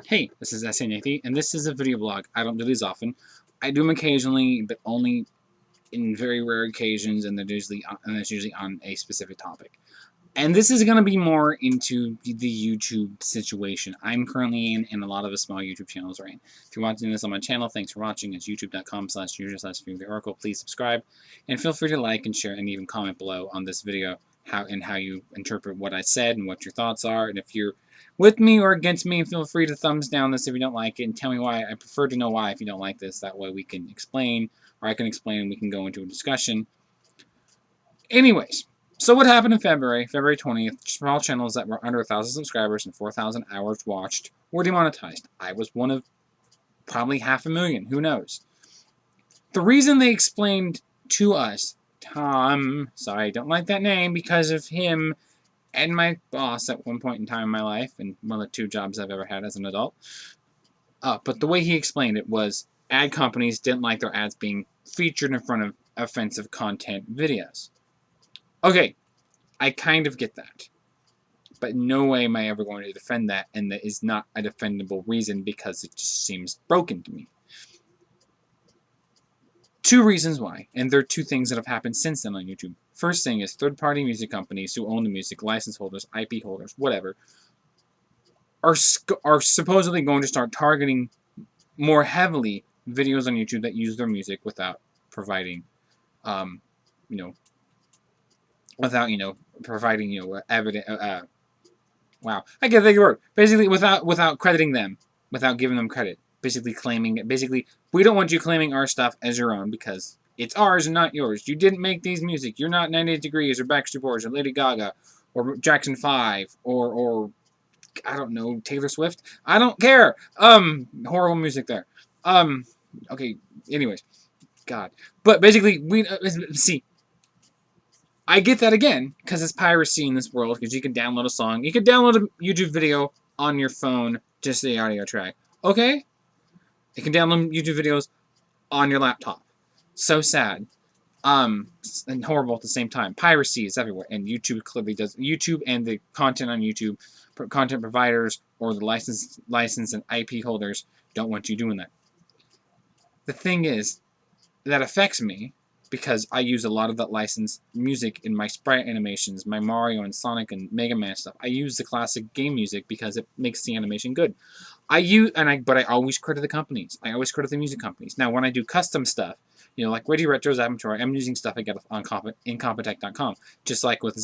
Hey, this is S.A. Nathy, and this is a video blog. I don't do these often. I do them occasionally, but only in very rare occasions, and it's usually on a specific topic. And this is going to be more into the YouTube situation. I'm currently in a lot of the small YouTube channels right now. If you're watching this on my channel, thanks for watching. It's youtube.com/user/the oracle. Please subscribe, and feel free to like and share and even comment below on this video how you interpret what I said and what your thoughts are. And if you're with me or against me, feel free to thumbs down this if you don't like it and tell me why. I prefer to know why if you don't like this. That way we can explain, or I can explain, and we can go into a discussion. Anyways. So what happened in February 20th, small channels that were under 1,000 subscribers and 4,000 hours watched were demonetized. I was one of probably 500,000, who knows. The reason they explained to us, Tom, sorry, I don't like that name, because of him and my boss at one point in time in my life, and one of the 2 jobs I've ever had as an adult. But the way he explained it was ad companies didn't like their ads being featured in front of offensive content videos. Okay, I kind of get that. But in no way am I ever going to defend that, and that is not a defendable reason because it just seems broken to me. 2 reasons why, and there are 2 things that have happened since then on YouTube. First thing is third-party music companies who own the music, license holders, IP holders, whatever, are supposedly going to start targeting more heavily videos on YouTube that use their music without providing, providing, evidence. Wow, I can't think of a word. Basically, without crediting them, without giving them credit. Basically we don't want you claiming our stuff as your own because it's ours and not yours. You didn't make these music. You're not 98 Degrees or Backstreet Boys or Lady Gaga or Jackson 5 or I don't know, Taylor Swift. I don't care. Horrible music there. Okay. Anyways, God. But basically, we see. I get that again, because it's piracy in this world, because you can download a song. You can download a YouTube video on your phone, just the audio track. Okay? You can download YouTube videos on your laptop. So sad. And horrible at the same time. Piracy is everywhere, and YouTube clearly does. YouTube and the content on YouTube, content providers, or the license and IP holders don't want you doing that. The thing is, that affects me, because I use a lot of that licensed music in my Sprite animations, my Mario and Sonic and Mega Man stuff. I use the classic game music because it makes the animation good. But I always credit the companies. I always credit the music companies. Now, when I do custom stuff, like Reggie Retro's Avatar, I'm using stuff I get on Incompetech.com. Just like with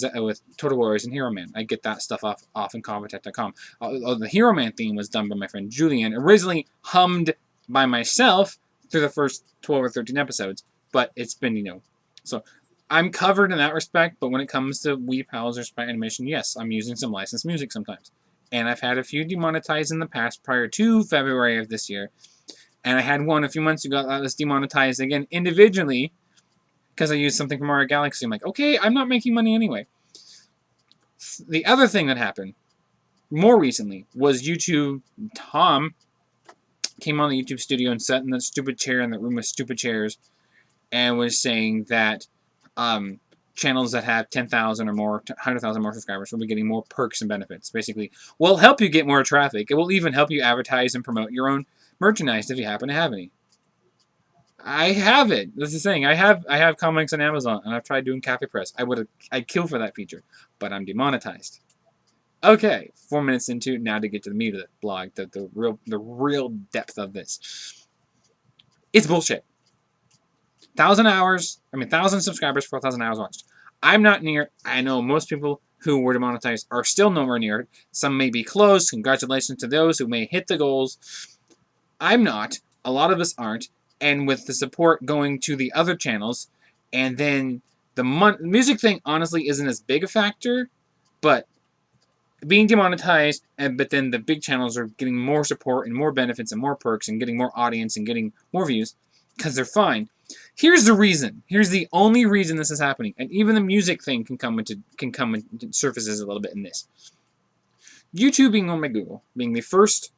Total Warriors and Hero Man, I get that stuff off Incompetech.com. The Hero Man theme was done by my friend Julian, originally hummed by myself through the first 12 or 13 episodes. But it's been, so I'm covered in that respect, but when it comes to Wii-Pals or Sprite Animation, yes, I'm using some licensed music sometimes. And I've had a few demonetized in the past prior to February of this year. And I had one a few months ago that was demonetized again individually because I used something from Mario Galaxy. I'm like, okay, I'm not making money anyway. The other thing that happened more recently was YouTube. Tom came on the YouTube studio and sat in that stupid chair in that room with stupid chairs and was saying that channels that have 10,000 or more, 100,000 more subscribers will be getting more perks and benefits. Basically, will help you get more traffic. It will even help you advertise and promote your own merchandise if you happen to have any. I have it. That's the thing. I have comics on Amazon, and I've tried doing Cafe Press. I'd kill for that feature, but I'm demonetized. Okay, 4 minutes into, now to get to the meat of the blog, the real depth of this. It's bullshit. 1,000 subscribers, 4,000 hours watched. I'm not near. I know most people who were demonetized are still nowhere near it. Some may be close. Congratulations to those who may hit the goals. I'm not. A lot of us aren't. And with the support going to the other channels, and then the music thing honestly isn't as big a factor, but being demonetized, but then the big channels are getting more support and more benefits and more perks and getting more audience and getting more views because they're fine. Here's the reason. Here's the only reason this is happening, and even the music thing can come into surfaces a little bit in this. YouTube being owned by Google, being the first,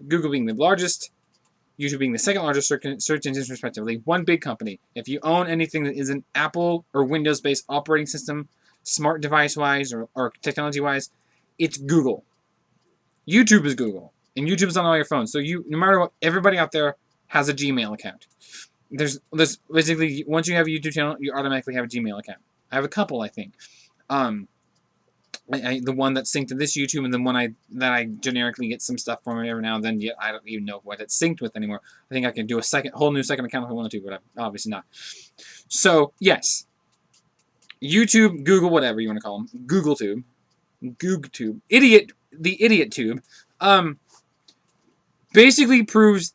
Google being the largest, YouTube being the second largest search engines respectively, one big company. If you own anything that isn't Apple or Windows-based operating system, smart device-wise or technology-wise, it's Google. YouTube is Google. And YouTube's on all your phones. So no matter what, everybody out there has a Gmail account. There's basically, once you have a YouTube channel, you automatically have a Gmail account. I have a couple, I think. The one that's synced to this YouTube, and the one that I generically get some stuff from every now and then. Yet I don't even know what it's synced with anymore. I think I can do a whole new second account if I wanted to, but I'm obviously not. So yes, YouTube, Google, whatever you want to call them, GoogleTube, the idiot tube, basically proves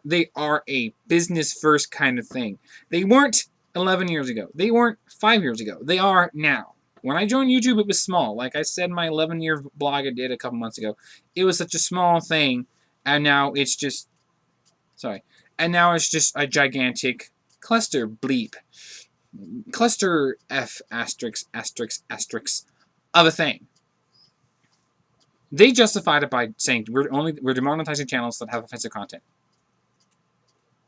they are a business first kind of thing. They weren't 11 years ago. They weren't 5 years ago. They are now. When I joined YouTube, it was small. Like I said, my 11-year blog I did a couple months ago, it was such a small thing, and now it's just, and now it's just a gigantic cluster bleep, cluster F asterisk asterisk asterisk of a thing. They justified it by saying we're demonetizing channels that have offensive content.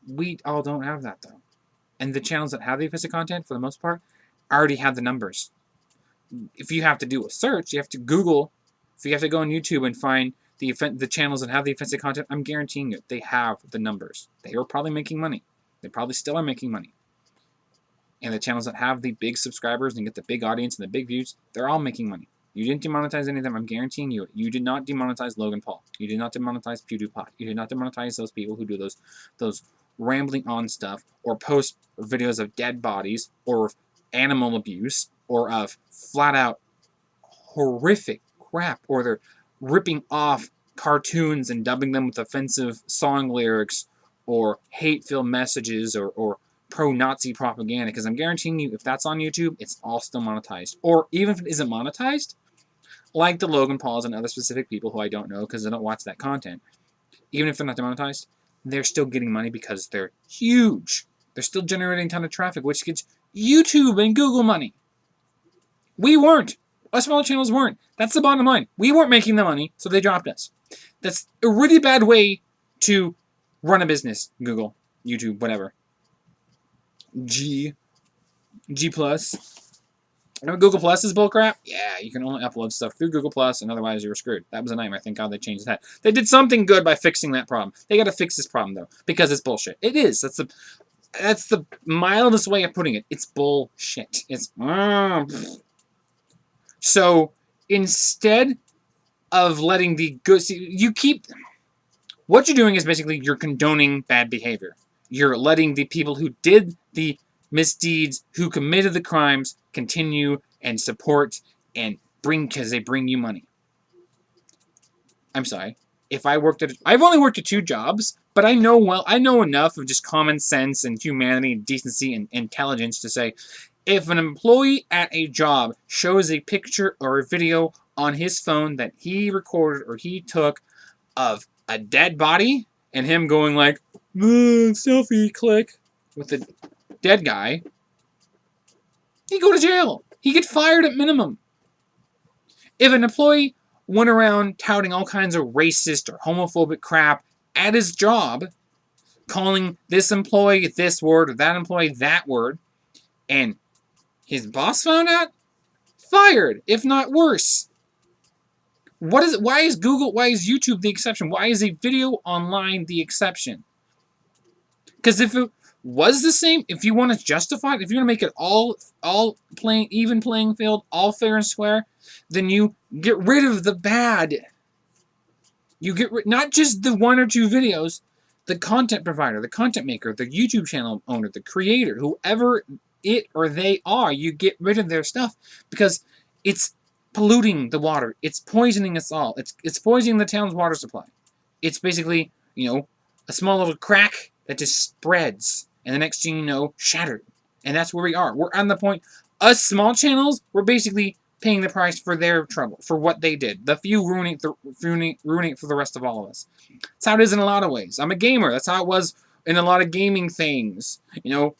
We all don't have that though, and the channels that have the offensive content, for the most part, already have the numbers. If you have to do a search, you have to Google. If you have to go on YouTube and find the channels that have the offensive content, I'm guaranteeing you, they have the numbers. They are probably making money. They probably still are making money. And the channels that have the big subscribers and get the big audience and the big views, they're all making money. You didn't demonetize any of them. I'm guaranteeing you, you did not demonetize Logan Paul. You did not demonetize PewDiePie. You did not demonetize those people who do those rambling on stuff or post videos of dead bodies or animal abuse or of flat-out horrific crap, or they're ripping off cartoons and dubbing them with offensive song lyrics or hate-filled messages or pro-Nazi propaganda, because I'm guaranteeing you, if that's on YouTube, it's all still monetized. Or even if it isn't monetized, like the Logan Pauls and other specific people who I don't know because I don't watch that content, even if they're not demonetized, they're still getting money because they're huge. They're still generating a ton of traffic, which gets YouTube and Google money. We weren't. Us smaller channels weren't. That's the bottom line. We weren't making the money, so they dropped us. That's a really bad way to run a business. Google, YouTube, whatever. G+. Google Plus is bullcrap? Yeah, you can only upload stuff through Google Plus, and otherwise you're screwed. That was a nightmare. Thank God they changed that. They did something good by fixing that problem. They got to fix this problem, though, because it's bullshit. It is. That's the mildest way of putting it. It's bullshit. It's... So, instead of letting the good... What you're doing is basically you're condoning bad behavior. You're letting the people who did the misdeeds, who committed the crimes, continue and support and because they bring you money. I'm sorry. If I worked I've only worked at 2 jobs, but I know enough of just common sense and humanity and decency and intelligence to say, if an employee at a job shows a picture or a video on his phone that he recorded or he took of a dead body and him going like, selfie click with the dead guy, he'd go to jail. He'd get fired at minimum. If an employee went around touting all kinds of racist or homophobic crap at his job, calling this employee this word or that employee that word, and his boss found out, fired, if not worse. Why is YouTube the exception? Why is a video online the exception? Because if it was the same, if you want to justify it, if you want to make it all even playing field, all fair and square, then you get rid of the bad. You get not just the 1 or 2 videos, the content provider, the content maker, the YouTube channel owner, the creator, whoever it or they are, you get rid of their stuff because it's polluting the water. It's poisoning us all. It's poisoning the town's water supply. It's basically, a small little crack that just spreads, and the next thing you know, shattered. And that's where we are. We're on the point. Us small channels, we're basically paying the price for their trouble, for what they did. The few ruining it for the rest of all of us. That's how it is in a lot of ways. I'm a gamer. That's how it was in a lot of gaming things. I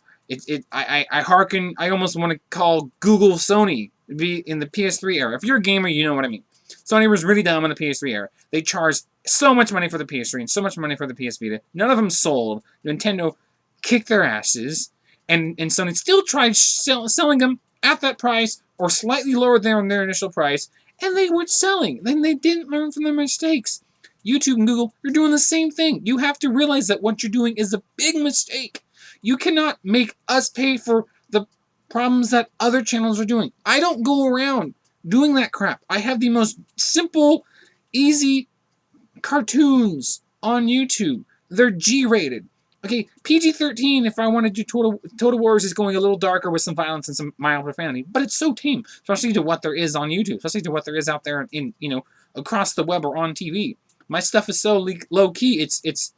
almost want to call Google Sony be in the PS3 era. If you're a gamer, you know what I mean. Sony was really dumb in the PS3 era. They charged so much money for the PS3 and so much money for the PS Vita. None of them sold. Nintendo kicked their asses, and Sony still tried selling them at that price or slightly lower than their initial price, and they weren't selling. Then they didn't learn from their mistakes. YouTube and Google, you're doing the same thing. You have to realize that what you're doing is a big mistake. You cannot make us pay for the problems that other channels are doing. I don't go around doing that crap. I have the most simple, easy cartoons on YouTube. They're G-rated. Okay, PG-13 if I want to do Total Wars is going a little darker with some violence and some mild profanity, but it's so tame, especially to what there is on YouTube, especially to what there is out there in across the web or on TV. My stuff is so low key. It's it's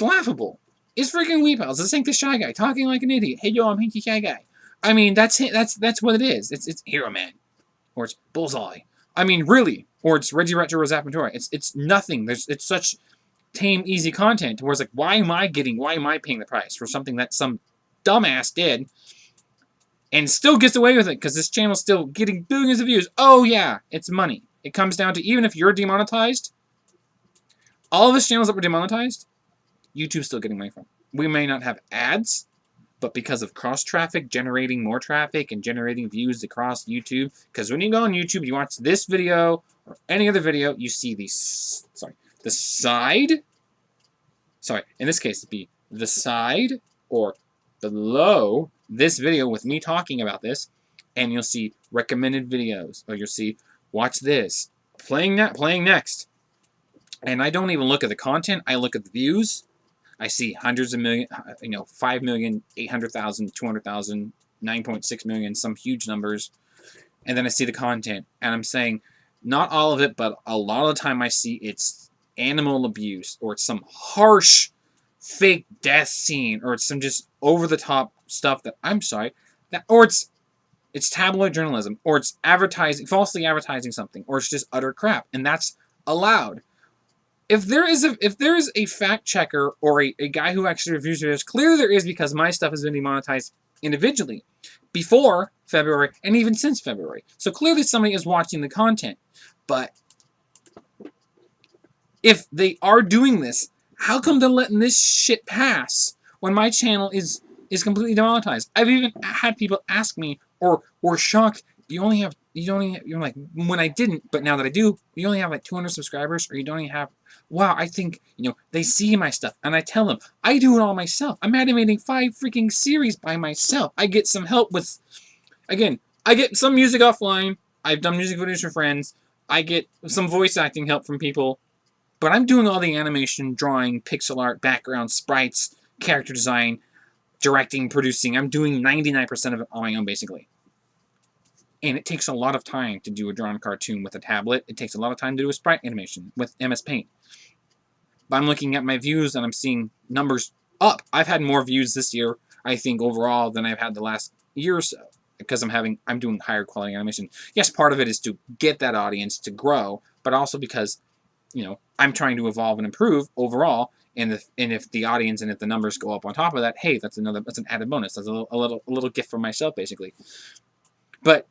laughable. It's freaking Wii-Pals. This ain't the Shy Guy talking like an idiot. Hey yo, I'm Hinky Shy Guy. I mean that's what it is. It's Hero Man, or it's Bullseye. I mean really, or it's Reggie Retro Zappatora. It's nothing. It's such tame, easy content where it's like, why am I paying the price for something that some dumbass did and still gets away with it because this channel's still getting billions of views? Oh yeah, it's money. It comes down to, even if you're demonetized, all of these channels that were demonetized, YouTube's still getting money from. We may not have ads, but because of cross-traffic, generating more traffic and generating views across YouTube, because when you go on YouTube, you watch this video or any other video, you see these, the side, in this case, it'd be the side or below this video with me talking about this, and you'll see recommended videos, or you'll see watch this, playing next. And I don't even look at the content, I look at the views. I see hundreds of million, 5 million, 800,000, 200,000, 9.6 million, some huge numbers. And then I see the content, and I'm saying, not all of it, but a lot of the time I see it's animal abuse, or it's some harsh fake death scene, or it's some just over-the-top stuff that, I'm sorry, or it's tabloid journalism, or it's falsely advertising something, or it's just utter crap, and that's allowed. If there is a fact checker or a guy who actually reviews videos, clearly there is, because my stuff has been demonetized individually before February and even since February. So clearly somebody is watching the content. But if they are doing this, how come they're letting this shit pass when my channel is completely demonetized? I've even had people ask me, or were shocked, you're like, when I didn't, but now that I do, you only have like 200 subscribers, or you don't even have, wow, I think, they see my stuff, and I tell them, I do it all myself. I'm animating 5 freaking series by myself. I get some help with, again, I get some music offline, I've done music videos for friends, I get some voice acting help from people, but I'm doing all the animation, drawing, pixel art, background, sprites, character design, directing, producing. I'm doing 99% of it on my own, basically. And it takes a lot of time to do a drawn cartoon with a tablet. It takes a lot of time to do a sprite animation with MS Paint. But I'm looking at my views and I'm seeing numbers up. I've had more views this year, I think, overall than I've had the last year or so, because I'm doing higher quality animation. Yes, part of it is to get that audience to grow, but also because, I'm trying to evolve and improve overall. And if the audience and if the numbers go up on top of that, hey, that's an added bonus. That's a little gift for myself, basically. But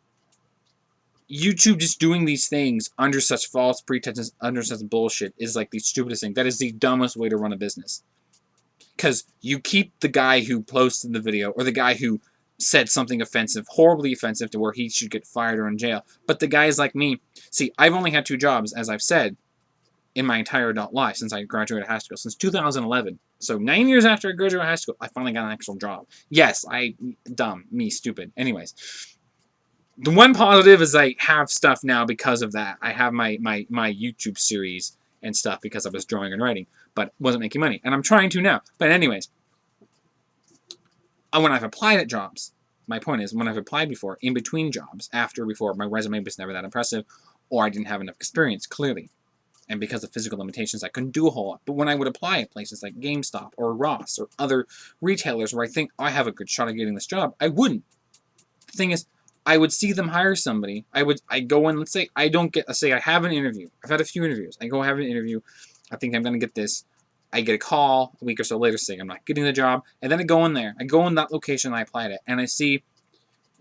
YouTube just doing these things under such false pretenses, under such bullshit, is like the stupidest thing. That is the dumbest way to run a business. Because you keep the guy who posted the video, or the guy who said something offensive, horribly offensive, to where he should get fired or in jail. But the guys like me, see, I've only had 2 jobs, as I've said, in my entire adult life since I graduated high school, since 2011. So 9 years after I graduated high school, I finally got an actual job. Yes, stupid. Anyways. The one positive is I have stuff now because of that. I have my YouTube series and stuff because I was drawing and writing, but wasn't making money. And I'm trying to now. But anyways, when I've applied at jobs, my point is, when I've applied before, in between jobs, before, my resume was never that impressive, or I didn't have enough experience, clearly. And because of physical limitations, I couldn't do a whole lot. But when I would apply at places like GameStop or Ross or other retailers where I think I have a good shot at getting this job, I wouldn't. The thing is, I would see them hire somebody. I go in, let's say I have an interview. I've had a few interviews. I go have an interview. I think I'm going to get this. I get a call a week or so later saying I'm not getting the job. And then I go in there. I go in that location I applied at. And I see,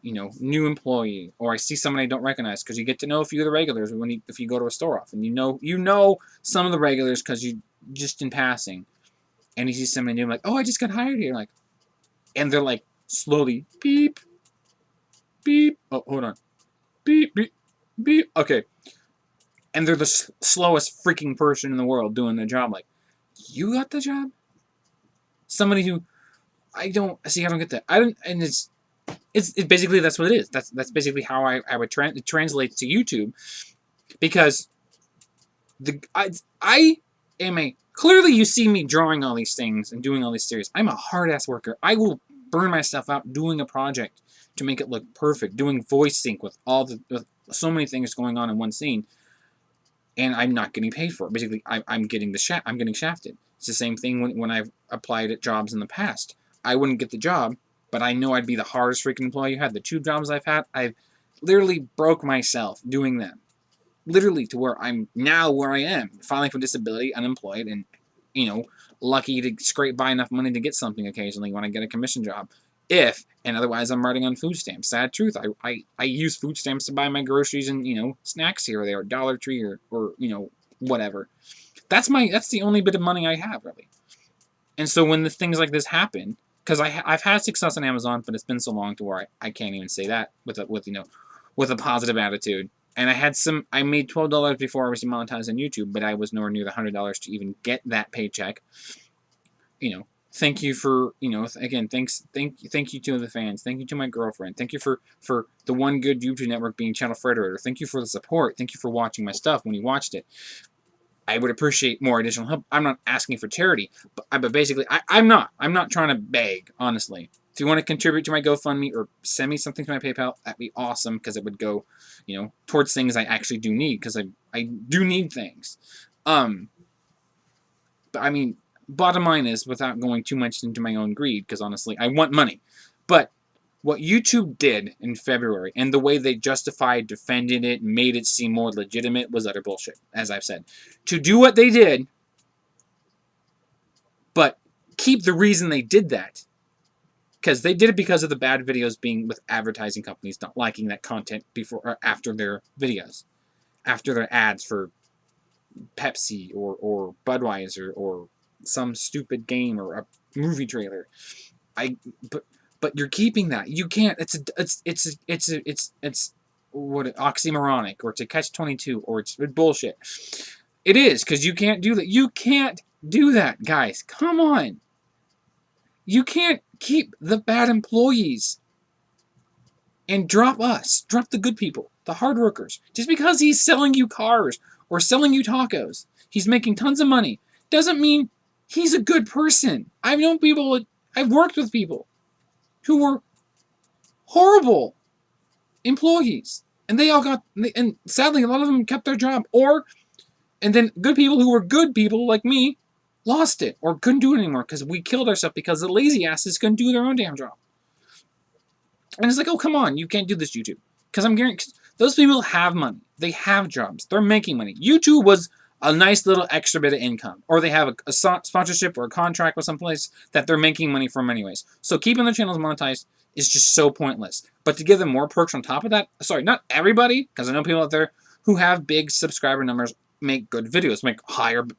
new employee. Or I see someone I don't recognize. Because you get to know a few of the regulars if you go to a store often. You know some of the regulars because you just in passing. And you see somebody new, like, oh, I just got hired here. Like, and they're like, slowly, beep. Beep. Oh, hold on. Beep, beep, beep. Okay. and they're the slowest freaking person in the world doing their job. Like, you got the job? Somebody who I don't get that. I don't, and it's basically that's what it is. That's basically how I would it translates to YouTube, because I am a clearly you see me drawing all these things and doing all these series. I'm a hard ass worker. I will burn myself out doing a project to make it look perfect, doing voice sync with with so many things going on in one scene, and I'm not getting paid for it. Basically, I'm getting I'm getting shafted. It's the same thing when I've applied at jobs in the past. I wouldn't get the job, but I know I'd be the hardest freaking employee you had. The 2 jobs I've had, I've literally broke myself doing them. Literally to where I'm now where I am, filing for disability, unemployed, and, you know, lucky to scrape by enough money to get something occasionally when I get a commission job. And otherwise I'm writing on food stamps. Sad truth, I use food stamps to buy my groceries and, you know, snacks here or there, Dollar Tree or you know, whatever. That's the only bit of money I have, really. And so when the things like this happen, because I've had success on Amazon, but it's been so long to where I can't even say that with a positive attitude. And I made $12 before I was demonetized on YouTube, but I was nowhere near the $100 to even get that paycheck. You know, thank you for, you know, again, thank you to the fans. Thank you to my girlfriend. Thank you for the one good YouTube network being Channel Frederator. Thank you for the support. Thank you for watching my stuff when you watched it. I would appreciate more additional help. I'm not asking for charity, but basically, I'm not trying to beg, honestly. If you want to contribute to my GoFundMe or send me something to my PayPal, that'd be awesome, because it would go, you know, towards things I actually do need, because I do need things. But I mean, bottom line is, without going too much into my own greed, because honestly, I want money. But what YouTube did in February, and the way they justified, defended it, made it seem more legitimate, was utter bullshit, as I've said. To do what they did, but keep the reason they did that, because they did it because of the bad videos being with advertising companies not liking that content before or after their videos, after their ads for Pepsi or Budweiser or some stupid game or a movie trailer. But you're keeping that. You can't. It's what, oxymoronic, or it's a catch-22, or it's bullshit. It is, because you can't do that. You can't do that, guys. Come on. You can't keep the bad employees and drop us. Drop the good people, the hard workers. Just because he's selling you cars or selling you tacos, he's making tons of money, doesn't mean he's a good person. I've known people, I've worked with people who were horrible employees, and they all got, and sadly a lot of them kept their job, and then good people who were good people like me lost it or couldn't do it anymore because we killed ourselves because the lazy asses couldn't do their own damn job. And it's like, oh, come on, you can't do this, YouTube. Because I'm guaranteed, those people have money. They have jobs. They're making money. YouTube was a nice little extra bit of income. Or they have a sponsorship or a contract with someplace that they're making money from anyways. So keeping their channels monetized is just so pointless. But to give them more perks on top of that, sorry, not everybody, because I know people out there who have big subscriber numbers make good videos, make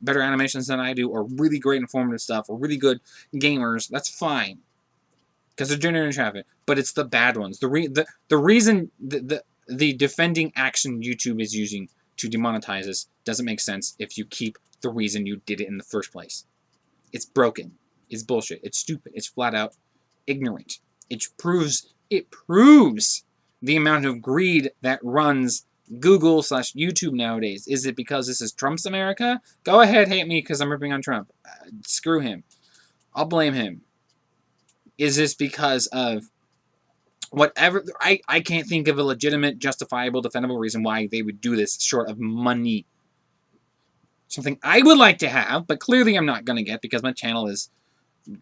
better animations than I do, or really great informative stuff, or really good gamers. That's fine, because they're generating traffic. But it's the bad ones. The reason the defending action YouTube is using to demonetize us doesn't make sense if you keep the reason you did it in the first place. It's broken. It's bullshit. It's stupid. It's flat out ignorant. It proves the amount of greed that runs Google/YouTube nowadays. Is it because this is Trump's America? Go ahead, hate me because I'm ripping on Trump. Screw him. I'll blame him. Is this because of whatever? I can't think of a legitimate, justifiable, defendable reason why they would do this short of money. Something I would like to have, but clearly I'm not going to get because my channel is,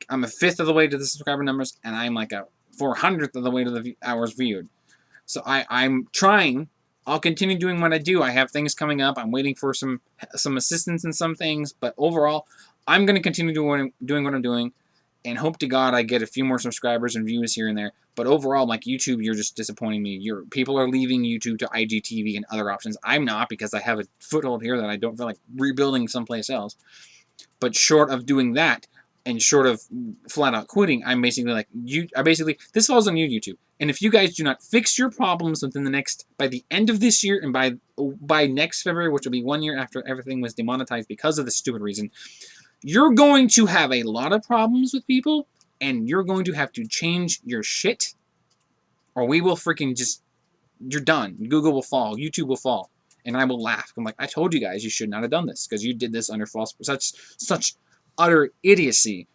I'm a fifth of the way to the subscriber numbers, and I'm like a 400th of the way to the hours viewed. So I'm trying. I'll continue doing what I do. I have things coming up. I'm waiting for some assistance in some things, but overall, I'm going to continue doing what I'm doing, and hope to God I get a few more subscribers and views here and there. But overall, like YouTube, you're just disappointing me. People are leaving YouTube to IGTV and other options. I'm not, because I have a foothold here that I don't feel like rebuilding someplace else. But short of doing that, and short of flat out quitting, I'm basically like, this falls on you, YouTube. And if you guys do not fix your problems within by the end of this year and by next February, which will be 1 year after everything was demonetized because of this stupid reason, you're going to have a lot of problems with people, and you're going to have to change your shit, or we will freaking just, you're done. Google will fall, YouTube will fall, and I will laugh. I'm like, I told you guys you should not have done this, because you did this under such utter idiocy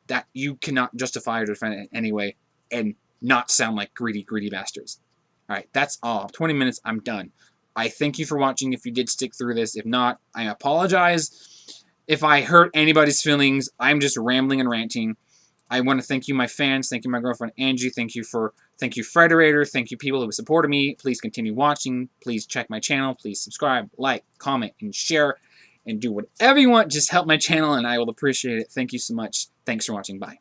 that you cannot justify or defend it in any way, and not sound like greedy bastards. Alright, that's all. 20 minutes, I'm done. I thank you for watching if you did stick through this. If not, I apologize if I hurt anybody's feelings. I'm just rambling and ranting. I want to thank you, my fans. Thank you, my girlfriend, Angie. Thank you, Frederator. Thank you, people who supported me. Please continue watching. Please check my channel. Please subscribe, like, comment, and share. And do whatever you want. Just help my channel, and I will appreciate it. Thank you so much. Thanks for watching. Bye.